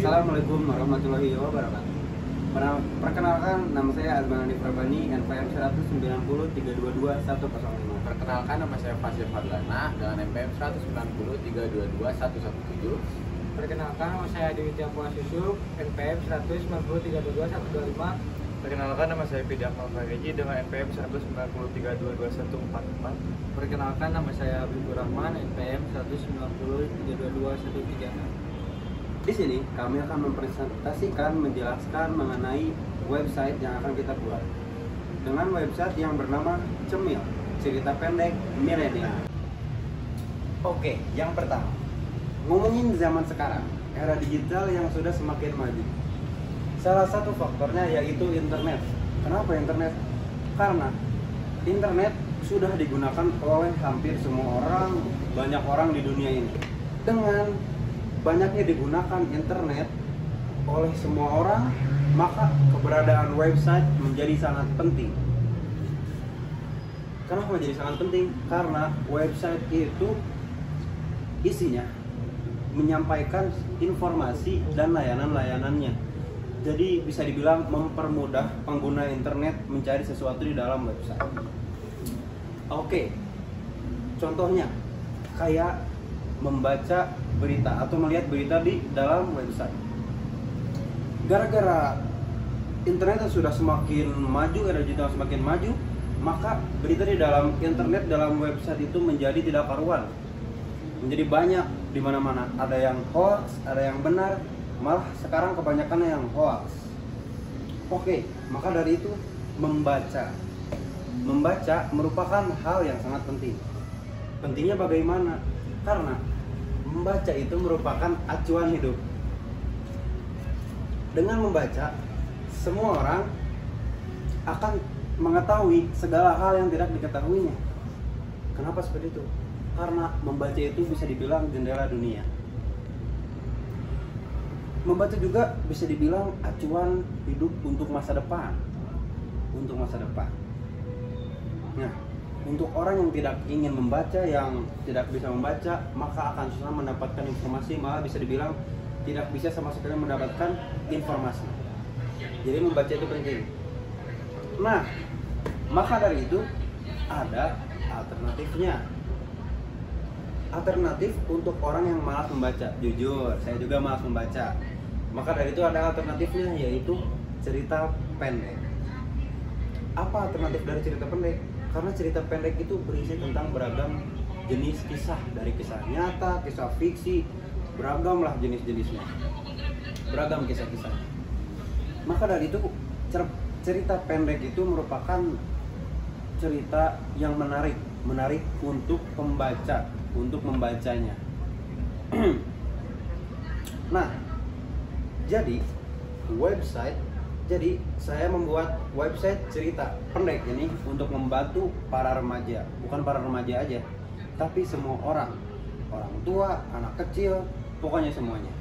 Assalamualaikum warahmatullahi wabarakatuh. Perkenalkan, nama saya Azman Hanif Rabbani, NPM 190322105. Perkenalkan, nama saya Fasir Fadlana dengan NPM 190322117. Perkenalkan, nama saya Dewi Tiampua Susu, NPM 190322125. Perkenalkan, nama saya Fidi Akmal Fareji dengan NPM 193222144. Perkenalkan, nama saya Abdul Rahman, NPM 190322136. Di sini kami akan mempresentasikan, menjelaskan mengenai website yang akan kita buat dengan website yang bernama Cemil, cerita pendek milenial. Oke, yang pertama, ngomongin zaman sekarang, era digital yang sudah semakin maju. Salah satu faktornya yaitu internet. Kenapa internet? Karena internet sudah digunakan oleh hampir semua orang, banyak orang di dunia ini. Dengan banyaknya digunakan internet oleh semua orang, maka keberadaan website menjadi sangat penting. Kenapa menjadi sangat penting? Karena website itu isinya menyampaikan informasi dan layanan-layanannya. Jadi bisa dibilang mempermudah pengguna internet mencari sesuatu di dalam website. Oke, contohnya kayak membaca berita atau melihat berita di dalam website. Gara-gara internet sudah semakin maju, era digital semakin maju, maka berita di dalam internet, dalam website itu menjadi tidak karuan. Menjadi banyak di mana-mana. Ada yang hoax, ada yang benar, malah sekarang kebanyakan yang hoax. Oke, maka dari itu membaca merupakan hal yang sangat penting. Pentingnya bagaimana? Karena membaca itu merupakan acuan hidup. Dengan membaca, semua orang akan mengetahui segala hal yang tidak diketahuinya. Kenapa seperti itu? Karena membaca itu bisa dibilang jendela dunia. Membaca juga bisa dibilang acuan hidup untuk masa depan. Untuk masa depan. Nah, untuk orang yang tidak ingin membaca, yang tidak bisa membaca, maka akan susah mendapatkan informasi, malah bisa dibilang tidak bisa sama sekali mendapatkan informasi. Jadi membaca itu penting. Nah, maka dari itu ada alternatifnya. Alternatif untuk orang yang malas membaca. Jujur, saya juga malas membaca. Maka dari itu ada alternatifnya, yaitu cerita pendek. Apa alternatif dari cerita pendek? Karena cerita pendek itu berisi tentang beragam jenis kisah, dari kisah nyata, kisah fiksi, beragam lah jenis-jenisnya, beragam kisah-kisah. Maka dari itu cerita pendek itu merupakan cerita yang menarik untuk pembaca, untuk membacanya. Nah, jadi saya membuat website cerita pendek ini untuk membantu para remaja. Bukan para remaja aja, tapi semua orang tua, anak kecil, pokoknya semuanya.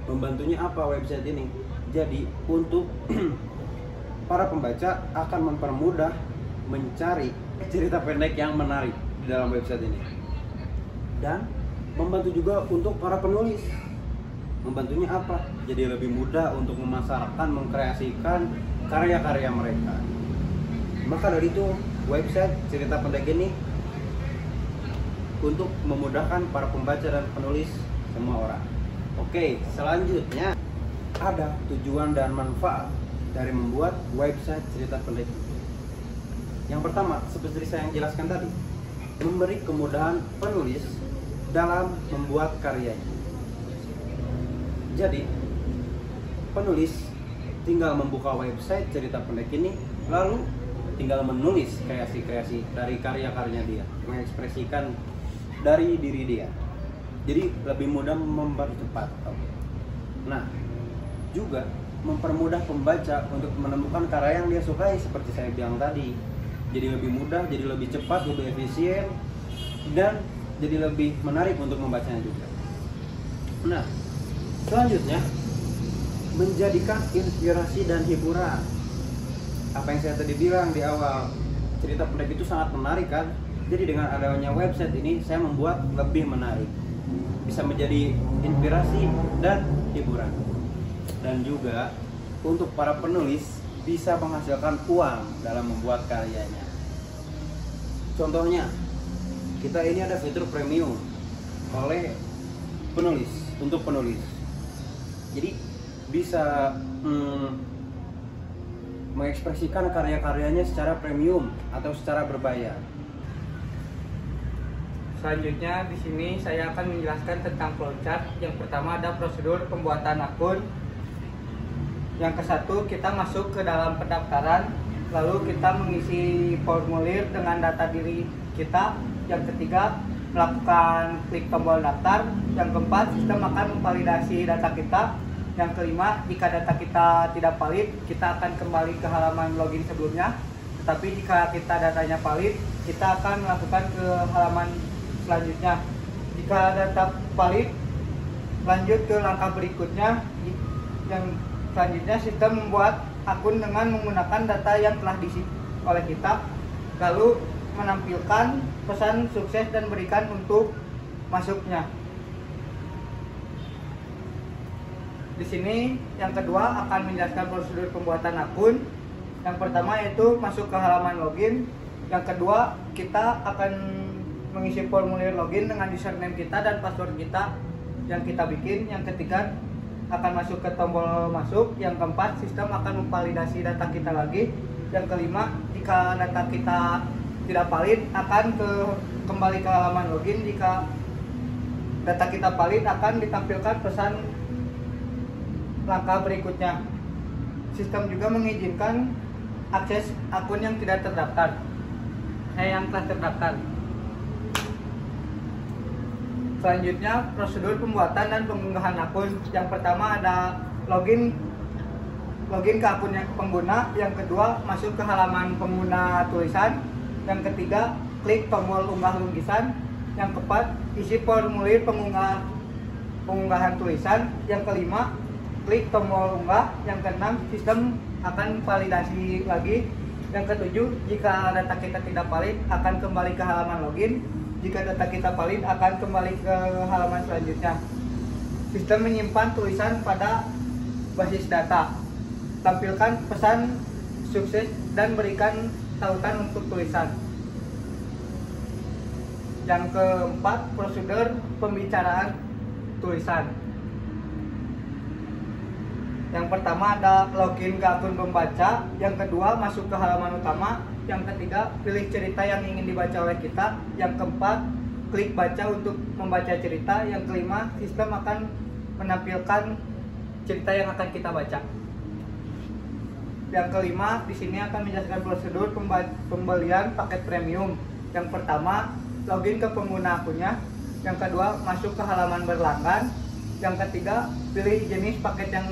Membantunya apa website ini? Jadi untuk para pembaca akan mempermudah mencari cerita pendek yang menarik di dalam website ini. Dan membantu juga untuk para penulis. Membantunya apa? Jadi lebih mudah untuk memasarkan, mengkreasikan karya-karya mereka. Maka dari itu, website cerita pendek ini untuk memudahkan para pembaca dan penulis semua orang. Oke, selanjutnya ada tujuan dan manfaat dari membuat website cerita pendek. Yang pertama, seperti saya yang jelaskan tadi, memberi kemudahan penulis dalam membuat karyanya. Jadi, penulis tinggal membuka website cerita pendek ini, lalu tinggal menulis kreasi-kreasi dari karya-karyanya dia, mengekspresikan dari diri dia. Jadi lebih mudah mempercepat. Nah, juga mempermudah pembaca untuk menemukan karya yang dia sukai, seperti saya bilang tadi. Jadi lebih mudah, jadi lebih cepat, lebih efisien, dan jadi lebih menarik untuk membacanya juga. Nah, selanjutnya, menjadikan inspirasi dan hiburan. Apa yang saya tadi bilang di awal, cerita pendek itu sangat menarik kan? Jadi dengan adanya website ini, saya membuat lebih menarik. bisa menjadi inspirasi dan hiburan. Dan juga untuk para penulis bisa menghasilkan uang dalam membuat karyanya. Contohnya, kita ini ada fitur premium oleh penulis, untuk penulis. Jadi bisa mengekspresikan karya-karyanya secara premium atau secara berbayar. Selanjutnya di sini saya akan menjelaskan tentang flowchart. Yang pertama ada prosedur pembuatan akun. Yang ke-1 kita masuk ke dalam pendaftaran, lalu kita mengisi formulir dengan data diri kita. Yang ketiga melakukan klik tombol daftar. Yang keempat sistem akan memvalidasi data kita. Yang kelima jika data kita tidak valid, kita akan kembali ke halaman login sebelumnya. Tetapi jika kita datanya valid, kita akan melakukan ke halaman selanjutnya. Jika data valid, lanjut ke langkah berikutnya. Yang selanjutnya sistem membuat akun dengan menggunakan data yang telah diisi oleh kita, lalu menampilkan pesan sukses dan berikan untuk masuknya. Di sini yang kedua akan menjelaskan prosedur pembuatan akun. Yang pertama yaitu masuk ke halaman login. Yang kedua kita akan mengisi formulir login dengan username kita dan password kita yang kita bikin. Yang ketiga akan masuk ke tombol masuk. Yang keempat sistem akan memvalidasi data kita lagi. Yang kelima jika data kita tidak valid akan kembali ke halaman login. Jika data kita valid akan ditampilkan pesan langkah berikutnya. Sistem juga mengizinkan akses akun yang tidak terdaftar, yang telah terdaftar. Selanjutnya prosedur pembuatan dan pengunggahan akun. Yang pertama ada login ke akun yang pengguna. Yang kedua masuk ke halaman pengguna tulisan. Yang ketiga klik tombol unggah lukisan. Yang keempat isi formulir pengunggahan tulisan. Yang kelima klik tombol unggah. Yang keenam sistem akan validasi lagi. Yang ketujuh jika data kita tidak valid akan kembali ke halaman login. Jika data kita valid akan kembali ke halaman selanjutnya. Sistem menyimpan tulisan pada basis data. Tampilkan pesan sukses dan berikan tautan untuk tulisan. Yang keempat prosedur pembicaraan tulisan. Yang pertama ada login ke akun pembaca. Yang kedua masuk ke halaman utama. Yang ketiga pilih cerita yang ingin dibaca oleh kita. Yang keempat klik baca untuk membaca cerita. Yang kelima sistem akan menampilkan cerita yang akan kita baca. Yang kelima di sini akan menjelaskan prosedur pembelian paket premium. Yang pertama login ke pengguna akunnya. Yang kedua masuk ke halaman berlangganan. Yang ketiga pilih jenis paket yang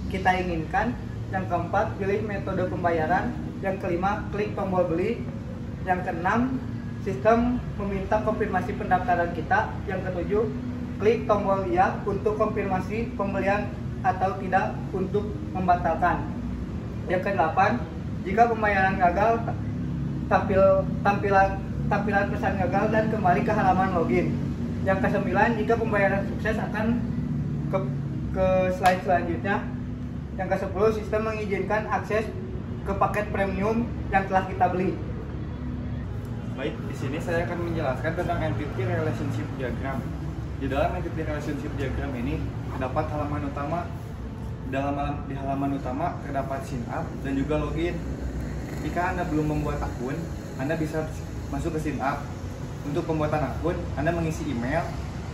kita inginkan. Yang keempat pilih metode pembayaran. Yang kelima klik tombol beli. Yang keenam sistem meminta konfirmasi pendaftaran kita. Yang ketujuh klik tombol iya untuk konfirmasi pembelian atau tidak untuk membatalkan. Yang kedelapan jika pembayaran gagal tampilan pesan gagal dan kembali ke halaman login. Yang kesembilan jika pembayaran sukses akan ke slide selanjutnya. Yang ke-10 sistem mengizinkan akses ke paket premium yang telah kita beli. Baik, di sini saya akan menjelaskan tentang Entity Relationship Diagram. Di dalam Entity Relationship Diagram ini terdapat halaman utama. Di halaman utama terdapat sign up dan juga login. Jika Anda belum membuat akun, Anda bisa masuk ke sign up. Untuk pembuatan akun, Anda mengisi email,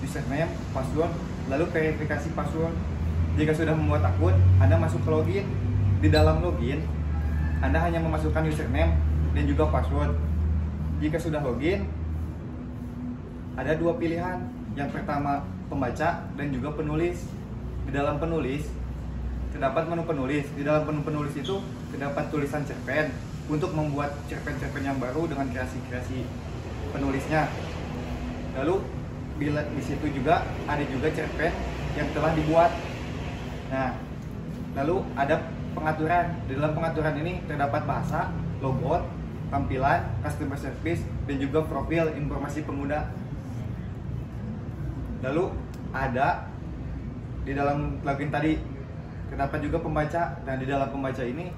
username, password, lalu verifikasi password. Jika sudah membuat akun, Anda masuk ke login. Di dalam login, Anda hanya memasukkan username dan juga password. Jika sudah login, ada dua pilihan. Yang pertama, pembaca dan juga penulis. Di dalam penulis, terdapat menu penulis. Di dalam menu penulis itu terdapat tulisan cerpen untuk membuat cerpen-cerpen yang baru dengan kreasi-kreasi penulisnya. Lalu di situ juga ada cerpen yang telah dibuat. Nah, lalu ada pengaturan. Di dalam pengaturan ini terdapat bahasa, logot, tampilan, customer service, dan juga profil informasi pengguna. Lalu ada di dalam plugin tadi. Terdapat juga pembaca, dan di dalam pembaca ini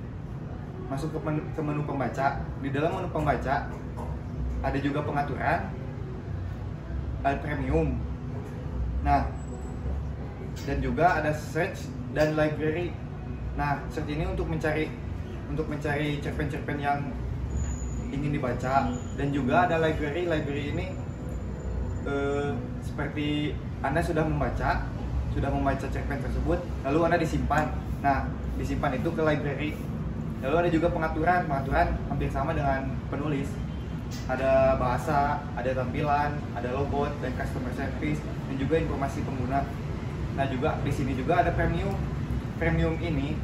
masuk ke menu pembaca. Di dalam menu pembaca ada juga pengaturan, ada premium. Nah, dan juga ada search dan library. Nah, search ini untuk mencari cerpen-cerpen yang ingin dibaca, dan juga ada library. Library ini seperti Anda sudah membaca cerpen tersebut, lalu Anda disimpan. Nah, disimpan itu ke library. Lalu ada juga pengaturan hampir sama dengan penulis. Ada bahasa, ada tampilan, ada logo dan customer service, dan juga informasi pengguna. Nah, juga di sini juga ada premium. Premium ini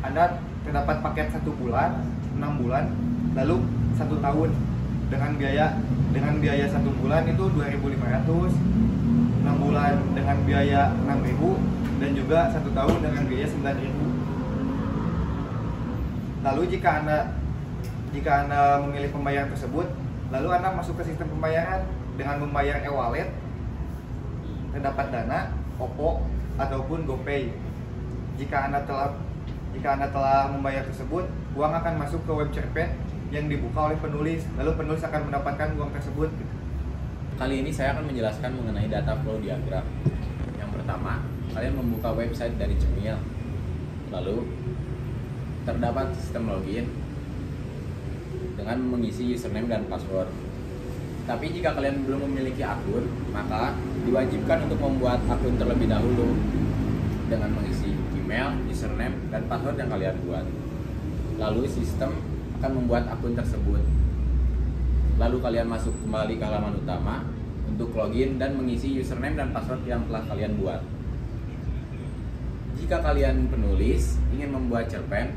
Anda terdapat paket 1 bulan, 6 bulan, lalu 1 tahun dengan biaya 1 bulan itu 2.500, 6 bulan dengan biaya 6.000, dan juga 1 tahun dengan biaya 9.000. Lalu jika Anda memilih pembayaran tersebut, lalu Anda masuk ke sistem pembayaran dengan membayar e-wallet, terdapat Dana, OVO, ataupun GoPay. Jika Anda telah membayar tersebut, uang akan masuk ke web cerpen yang dibuka oleh penulis, lalu penulis akan mendapatkan uang tersebut. Kali ini saya akan menjelaskan mengenai data flow diagram. Yang pertama, kalian membuka website dari Gmail, lalu terdapat sistem login dengan mengisi username dan password. Tapi jika kalian belum memiliki akun, maka diwajibkan untuk membuat akun terlebih dahulu dengan mengisi email, username, dan password yang kalian buat. Lalu sistem akan membuat akun tersebut. Lalu kalian masuk kembali ke halaman utama untuk login dan mengisi username dan password yang telah kalian buat. Jika kalian penulis ingin membuat cerpen,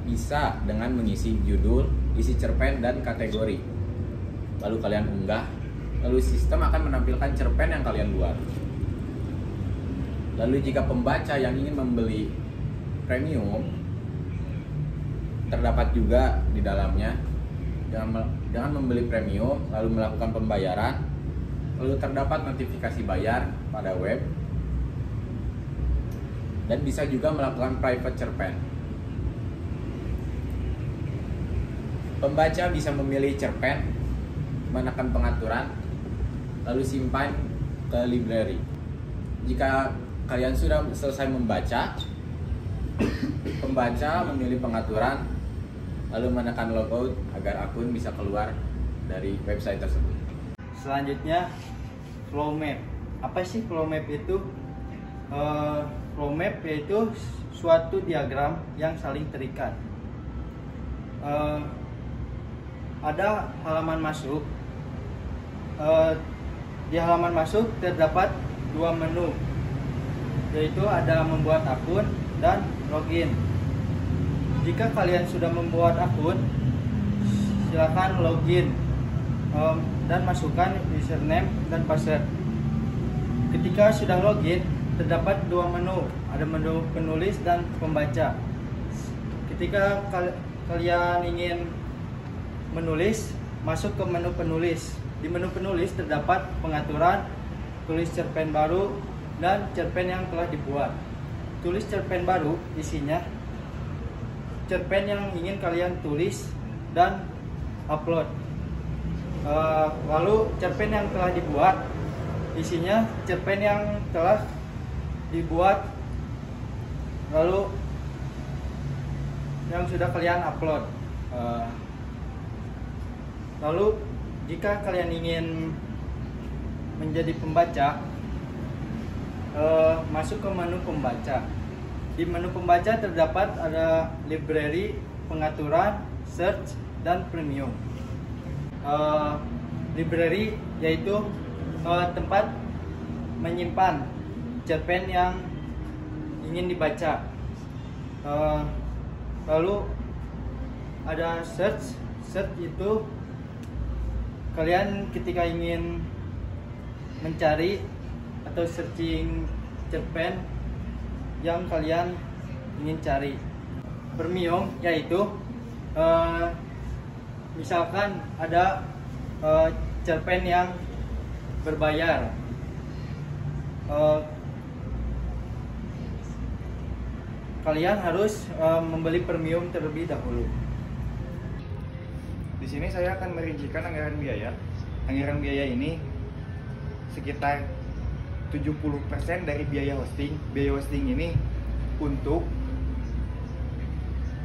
bisa dengan mengisi judul, isi cerpen, dan kategori. Lalu kalian unggah, lalu sistem akan menampilkan cerpen yang kalian buat. Lalu jika pembaca yang ingin membeli premium, terdapat juga di dalamnya dengan membeli premium lalu melakukan pembayaran, lalu terdapat notifikasi bayar pada web, dan bisa juga melakukan private cerpen. Pembaca bisa memilih cerpen, menekan pengaturan, lalu simpan ke library. Jika kalian sudah selesai membaca, pembaca memilih pengaturan, lalu menekan logout agar akun bisa keluar dari website tersebut. Selanjutnya, flow map. Apa sih flow map itu? Flow map yaitu suatu diagram yang saling terikat. Ada halaman masuk. Di halaman masuk terdapat 2 menu, yaitu ada membuat akun dan login. Jika kalian sudah membuat akun, silakan login dan masukkan username dan password. Ketika sudah login, terdapat 2 menu, ada menu penulis dan pembaca. Ketika kalian ingin menulis, masuk ke menu penulis. Di menu penulis terdapat pengaturan, tulis cerpen baru, dan cerpen yang telah dibuat. Tulis cerpen baru isinya cerpen yang ingin kalian tulis dan upload. Lalu cerpen yang telah dibuat isinya cerpen yang telah dibuat lalu yang sudah kalian upload. Lalu jika kalian ingin menjadi pembaca, masuk ke menu pembaca. Di menu pembaca terdapat ada library, pengaturan, search, dan premium. Library yaitu tempat menyimpan cerpen yang ingin dibaca. Lalu ada search. Search itu kalian ketika ingin mencari atau searching cerpen yang kalian ingin cari. Premium yaitu misalkan ada cerpen yang berbayar, kalian harus membeli premium terlebih dahulu. Di sini saya akan merincikan anggaran biaya. Anggaran biaya ini sekitar 70% dari biaya hosting. Biaya hosting ini untuk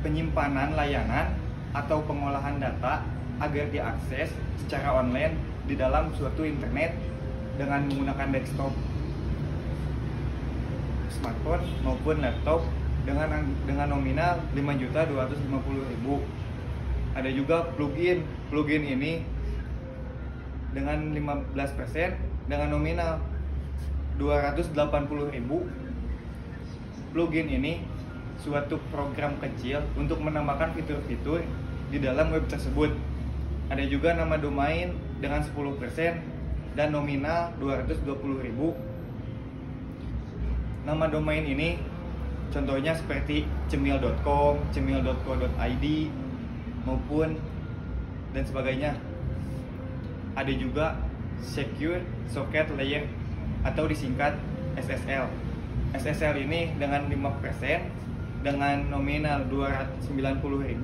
penyimpanan layanan atau pengolahan data agar diakses secara online di dalam suatu internet dengan menggunakan desktop, smartphone maupun laptop dengan nominal 5.250.000. Ada juga plugin ini dengan 15% dengan nominal 280.000. Plugin ini suatu program kecil untuk menambahkan fitur-fitur di dalam web tersebut. Ada juga nama domain dengan 10% dan nominal 220.000. Nama domain ini contohnya seperti cemil.com, cemil.co.id maupun dan sebagainya. Ada juga Secure Socket Layer atau disingkat SSL. SSL ini dengan 5% dengan nominal 290.000.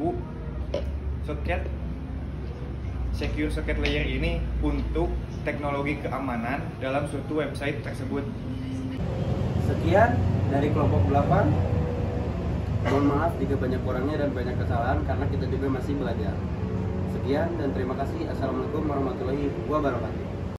Secure Socket Layer ini untuk teknologi keamanan dalam suatu website tersebut. Sekian dari kelompok 8. Mohon maaf jika banyak kurangnya dan banyak kesalahan karena kita juga masih belajar. Sekian dan terima kasih. Assalamualaikum warahmatullahi wabarakatuh.